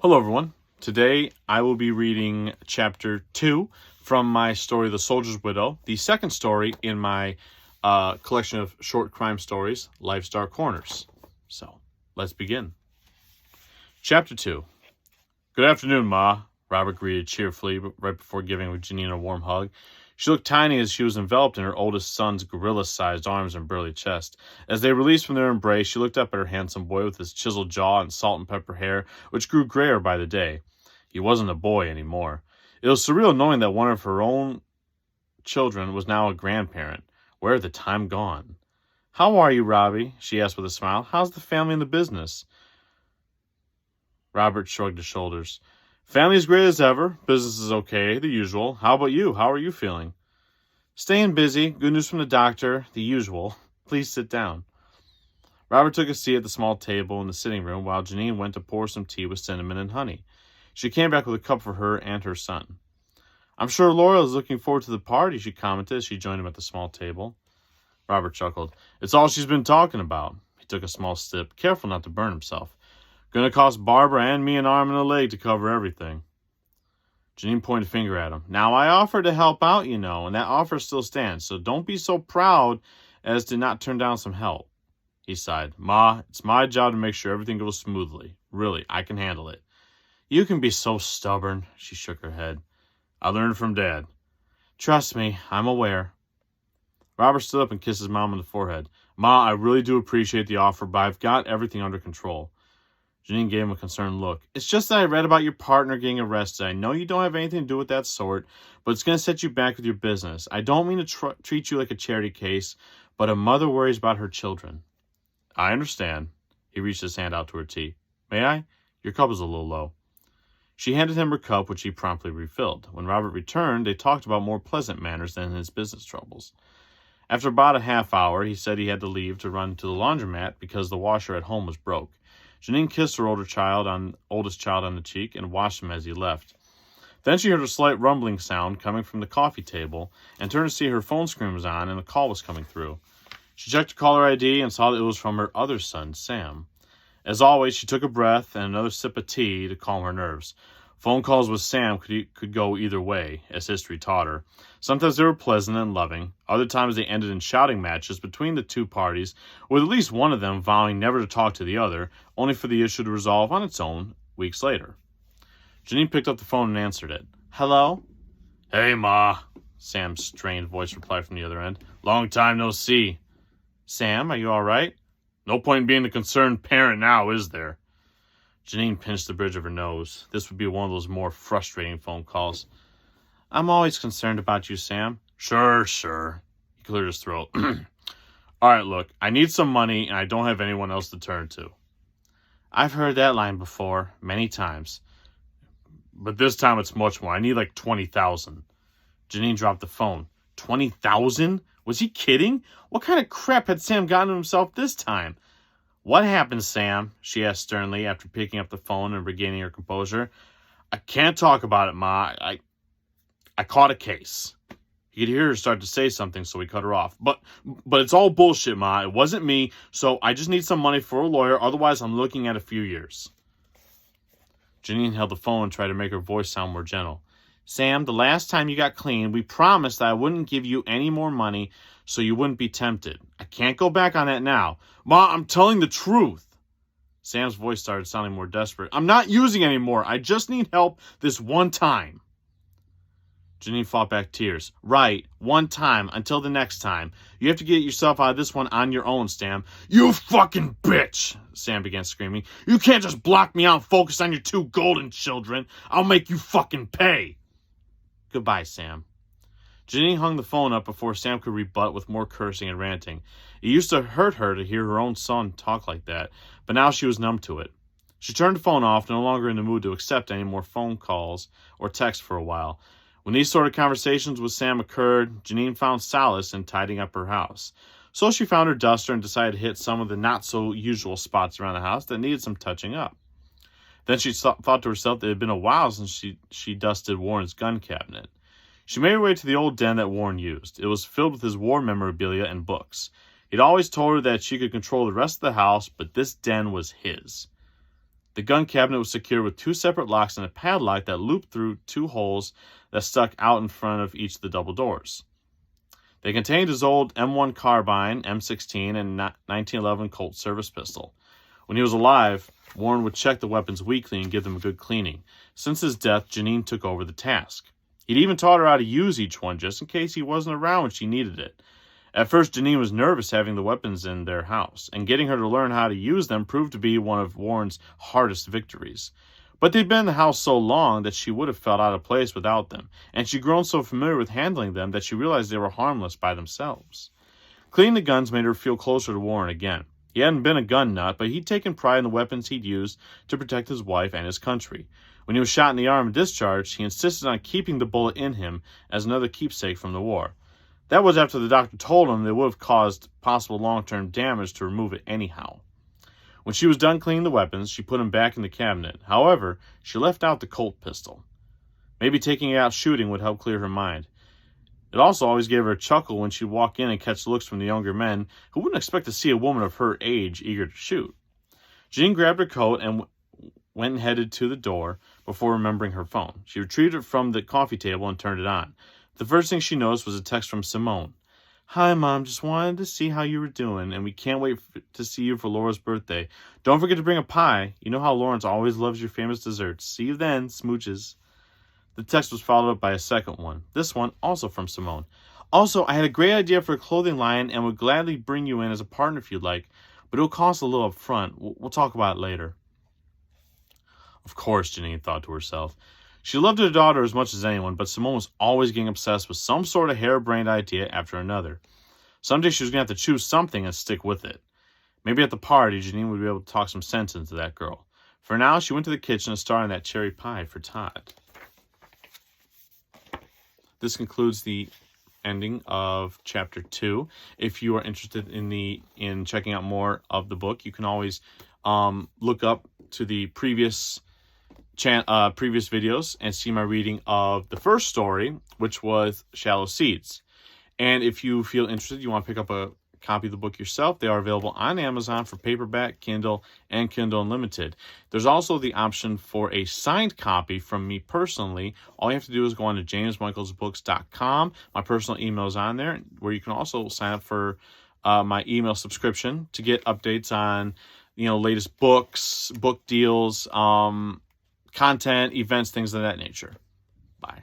Hello, everyone. Today I will be reading Chapter 2 from my story, The Soldier's Widow, the second story in my collection of short crime stories, Life's Dark Corners. So, let's begin. Chapter 2. Good afternoon, Ma, Robert greeted cheerfully right before giving Janine a warm hug. She looked tiny as she was enveloped in her oldest son's gorilla-sized arms and burly chest. As they released from their embrace, she looked up at her handsome boy with his chiseled jaw and salt and pepper hair, which grew grayer by the day. He wasn't a boy anymore. It was surreal knowing that one of her own children was now a grandparent. Where had the time gone? "How are you, Robbie?" she asked with a smile. "How's the family and the business?" Robert shrugged his shoulders. "Family's great as ever. Business is okay, the usual. How about you? How are you feeling?" "Staying busy. Good news from the doctor. The usual. Please sit down." Robert took a seat at the small table in the sitting room while Janine went to pour some tea with cinnamon and honey. She came back with a cup for her and her son. "I'm sure Laura is looking forward to the party," she commented as she joined him at the small table. Robert chuckled. "It's all she's been talking about." He took a small sip, careful not to burn himself. "Gonna cost Barbara and me an arm and a leg to cover everything." Janine pointed a finger at him. "Now, I offered to help out, you know, and that offer still stands, so don't be so proud as to not turn down some help." He sighed. "Ma, it's my job to make sure everything goes smoothly. Really, I can handle it." "You can be so stubborn," she shook her head. "I learned from Dad." "Trust me, I'm aware." Robert stood up and kissed his mom on the forehead. "Ma, I really do appreciate the offer, but I've got everything under control." Janine gave him a concerned look. "It's just that I read about your partner getting arrested. I know you don't have anything to do with that sort, but it's going to set you back with your business. I don't mean to treat you like a charity case, but a mother worries about her children." "I understand." He reached his hand out to her tea. "May I? Your cup is a little low." She handed him her cup, which he promptly refilled. When Robert returned, they talked about more pleasant matters than his business troubles. After about a half hour, he said he had to leave to run to the laundromat because the washer at home was broke. Janine kissed her oldest child on the cheek and watched him as he left. Then she heard a slight rumbling sound coming from the coffee table and turned to see her phone screen was on and a call was coming through. She checked her caller ID and saw that it was from her other son, Sam. As always, she took a breath and another sip of tea to calm her nerves. Phone calls with Sam could go either way, as history taught her. Sometimes they were pleasant and loving. Other times they ended in shouting matches between the two parties, with at least one of them vowing never to talk to the other, only for the issue to resolve on its own weeks later. Janine picked up the phone and answered it. "Hello?" "Hey, Ma," Sam's strained voice replied from the other end. "Long time no see." "Sam, are you all right?" "No point in being the concerned parent now, is there?" Janine pinched the bridge of her nose. This would be one of those more frustrating phone calls. "I'm always concerned about you, Sam." Sure. He cleared his throat. "All right, look, I need some money, and I don't have anyone else to turn to." "I've heard that line before, many times." "But this time it's much more. I need like 20,000. Janine dropped the phone. 20,000? Was he kidding? What kind of crap had Sam gotten himself this time? "What happened, Sam?" she asked sternly after picking up the phone and regaining her composure. "I can't talk about it, Ma. I caught a case." He could hear her start to say something, so he cut her off. But it's all bullshit, Ma. It wasn't me, so I just need some money for a lawyer. Otherwise, I'm looking at a few years." Janine held the phone and tried to make her voice sound more gentle. "Sam, the last time you got clean, we promised that I wouldn't give you any more money so you wouldn't be tempted. I can't go back on that now." "Ma, I'm telling the truth." Sam's voice started sounding more desperate. "I'm not using any more. I just need help this one time." Janine fought back tears. "Right, one time, until the next time. You have to get yourself out of this one on your own, Sam." "You fucking bitch!" Sam began screaming. "You can't just block me out and focus on your two golden children. I'll make you fucking pay." "Goodbye, Sam." Janine hung the phone up before Sam could rebut with more cursing and ranting. It used to hurt her to hear her own son talk like that, but now she was numb to it. She turned the phone off, no longer in the mood to accept any more phone calls or texts for a while. When these sort of conversations with Sam occurred, Janine found solace in tidying up her house. So she found her duster and decided to hit some of the not-so-usual spots around the house that needed some touching up. Then she thought to herself that it had been a while since she dusted Warren's gun cabinet. She made her way to the old den that Warren used. It was filled with his war memorabilia and books. He'd always told her that she could control the rest of the house, but this den was his. The gun cabinet was secured with 2 separate locks and a padlock that looped through 2 holes that stuck out in front of each of the double doors. They contained his old M1 carbine, M16, and 1911 Colt service pistol. When he was alive, Warren would check the weapons weekly and give them a good cleaning. Since his death, Janine took over the task. He'd even taught her how to use each one just in case he wasn't around when she needed it. At first, Janine was nervous having the weapons in their house, and getting her to learn how to use them proved to be one of Warren's hardest victories. But they'd been in the house so long that she would have felt out of place without them, and she'd grown so familiar with handling them that she realized they were harmless by themselves. Cleaning the guns made her feel closer to Warren again. He hadn't been a gun nut, but he'd taken pride in the weapons he'd used to protect his wife and his country. When he was shot in the arm and discharged, he insisted on keeping the bullet in him as another keepsake from the war. That was after the doctor told him they would have caused possible long-term damage to remove it anyhow. When she was done cleaning the weapons, she put them back in the cabinet. However, she left out the Colt pistol. Maybe taking it out shooting would help clear her mind. It also always gave her a chuckle when she'd walk in and catch looks from the younger men who wouldn't expect to see a woman of her age eager to shoot. Jean grabbed her coat and went and headed to the door before remembering her phone. She retrieved it from the coffee table and turned it on. The first thing she noticed was a text from Simone. "Hi, Mom. Just wanted to see how you were doing, and we can't wait to see you for Laura's birthday. Don't forget to bring a pie. You know how Lawrence always loves your famous desserts. See you then, smooches." The text was followed up by a second one, this one also from Simone. "Also, I had a great idea for a clothing line and would gladly bring you in as a partner if you'd like, but it'll cost a little up front. We'll talk about it later." Of course, Janine thought to herself. She loved her daughter as much as anyone, but Simone was always getting obsessed with some sort of harebrained idea after another. Someday she was going to have to choose something and stick with it. Maybe at the party, Janine would be able to talk some sense into that girl. For now, she went to the kitchen and started on that cherry pie for Todd. This concludes the ending of chapter 2. If you are interested in checking out more of the book, you can always look up to the previous videos and see my reading of the first story, which was Shallow Seeds. And if you feel interested, you want to pick up a copy of the book yourself, they are available on Amazon for paperback, Kindle, and Kindle Unlimited. There's also the option for a signed copy from me personally. All you have to do is go on to jamesmichaelsbooks.com. My personal email is on there, where you can also sign up for my email subscription to get updates on latest books, book deals, content, events, things of that nature. Bye.